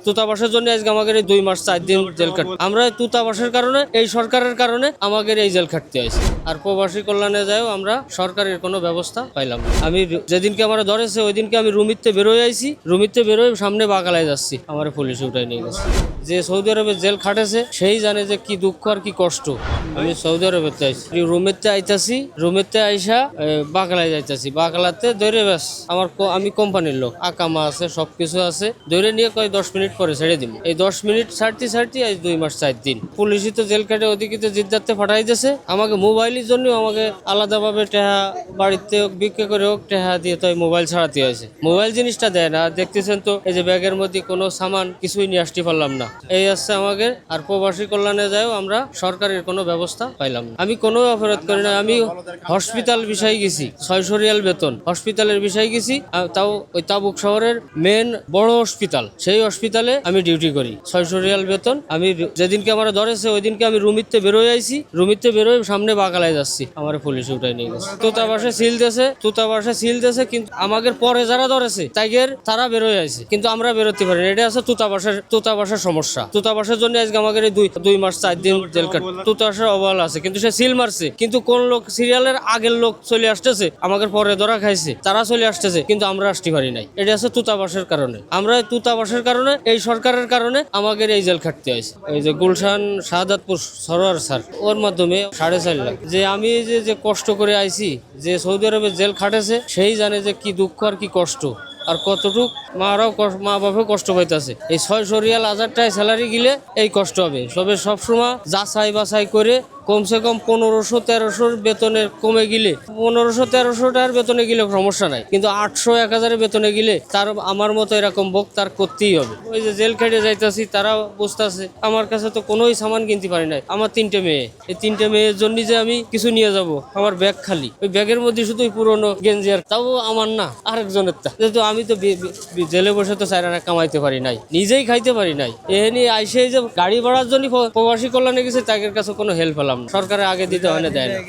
দূতাবাসের জন্য আজকে আমাদের এই 2 মাস 4 দিন জেল খাট। আমরা দূতাবাসের কারণে, এই সরকারের কারণে আমাদের এই জেল খাটতে হয়েছে। আর প্রবাসী কল্যাণে যাও আমরা সরকারের কোনো ব্যবস্থা পাইলাম না। আমি যেদিনকে আমার ধরেছে ওই দিনকে আমি রুমিতে বেরোয় আইছি, রুমিতে বেরোয় সামনে বাগালায় যাচ্ছি, আমার পুলিশ উঠাই নিয়ে গেছে। যে সৌদি আরবে জেল খাটেছে সেই জানে যে কি দুঃখ আর কি কষ্ট। আমি সৌদি আরবে আইছি, রুমেতে আইতাছি, রুমেতে আইসা বাগালায় যাইতাছি, বাগালাতে ধরে ব্যাস আমি কোম্পানির লোক, আকামা আছে, সবকিছু আছে, ধরে নিয়ে কয় 10 মিনিট পরে ছেড়ে দিব। এই 10 মিনিট ছাড়তে আজ 2 মাস 4 দিন পুলিশই তো জেল কাটে ওদিকে তো জিদ্দাতে ফাটাই দিয়েছে। আমাকে মোবাইলের জন্য আমাকে আলাদাভাবে টেহা বাড়িতে হোক বিক্রি করে হোক টেহা দিয়ে তো মোবাইল ছাড়াতে হয়েছে। মোবাইল জিনিসটা দেয় না, দেখতেছেন তো এই যে ব্যাগের মধ্যে কোনো সামান কিছুই নিয়ে আসতে পারলাম না। এই আসছে আমাকে। আর প্রবাসী কল্যাণে যাও আমরা সরকারের কোনো ব্যবস্থা পাইলাম না। আমি কোনো অপরাধ করি না, আমি হসপিটাল বিষয়ে গেছি, 600 রিয়াল বেতন হসপিটালের বিষয়ে গেছি, তাও ওই তাবুক শহরের মেন বড় হসপিটাল, সেই হসপিটালে আমি ডিউটি করি, 600 রিয়াল বেতন। আমি যেদিনকে আমার ধরেছে ওই দিনকে আমি রুমিতে বেরোয় আইছি, রুমিতে বেরোয় সামনে বাগালায় যাচ্ছি, আমার পুলিশ উঠাই নিয়ে গেছে। দূতাবাসে সিল দিয়েছে, কিন্তু আমাদের পরে যারা ধরেছে তারা বেরোয় আইছে, কিন্তু আমরা বেরোতে পারি না। এটা আছে দূতাবাসের সমস্যা। দূতাবাসের জন্য আজকে আমাদের এই 2 মাস 4 দিন জেল কাট। দূতাবাসের অবহেলা আছে, কিন্তু সে সিল মারছে, কিন্তু কোন লোক সিরিয়ালের আগের লোক চলে আসতেছে, আমাদের পরে ধরা খাইছে, তারা চলে আসতেছে, কিন্তু আমরা আসতে পারি নাই। এটা আছে দূতাবাসের কারণে। আমরা দূতাবাসের কারণে, এই সরকারের কারণে আমাদের এই জেল খাটতে হয়েছে। এই যে গুলশান শাহাদাতপুর সরোয়ার স্যার, ওর মাধ্যমে 4.5 লাখ। যে আমি যে কষ্ট করে আইছি, যে সৌদি আরবে জেল খাটেছে সেই জানে যে কি দুঃখ আর কি কষ্ট, আর কতটুক মা বাপেও কষ্ট পাইতেছে। এই 600 রিয়াল 1000 টাকা স্যালারি গিলে এই কষ্ট হবে। সবসময় যাচাই বাছাই করে কমসে কম 1500-1300 বেতনের কমে গেলে, 1500-1300 টাকার বেতনে গেলে সমস্যা নাই, কিন্তু 800-1000 বেতনে গেলে তার আমার মতো এরকম ভোগ তার করতেই হবে। ওই যে জেল খেটে যাইতাছি, তারা বুঝতেছে আমার কাছে তো কোনোই সামান কিনতে পারি নাই। আমার 3টে মেয়ে, এই 3টে মেয়ের জন্য যে আমি কিছু নিয়ে যাব, আমার ব্যাগ খালি, ওই ব্যাগের মধ্যে শুধুই পুরনো গেঞ্জি, আর তাও আমার না, আরেকজনের তা। যেহেতু আমি তো জেলে বসে তো 4 আনা কামাইতে পারি নাই, নিজেই খাইতে পারি নাই। এখানে আইসে যে গাড়ি ভাড়ার জন্য প্রবাসী কল্যাণে গেছে, তাদের কাছে কোনো হেল্প পেলাম না। সরকারের আগে দিতে হয় না, দেয় না।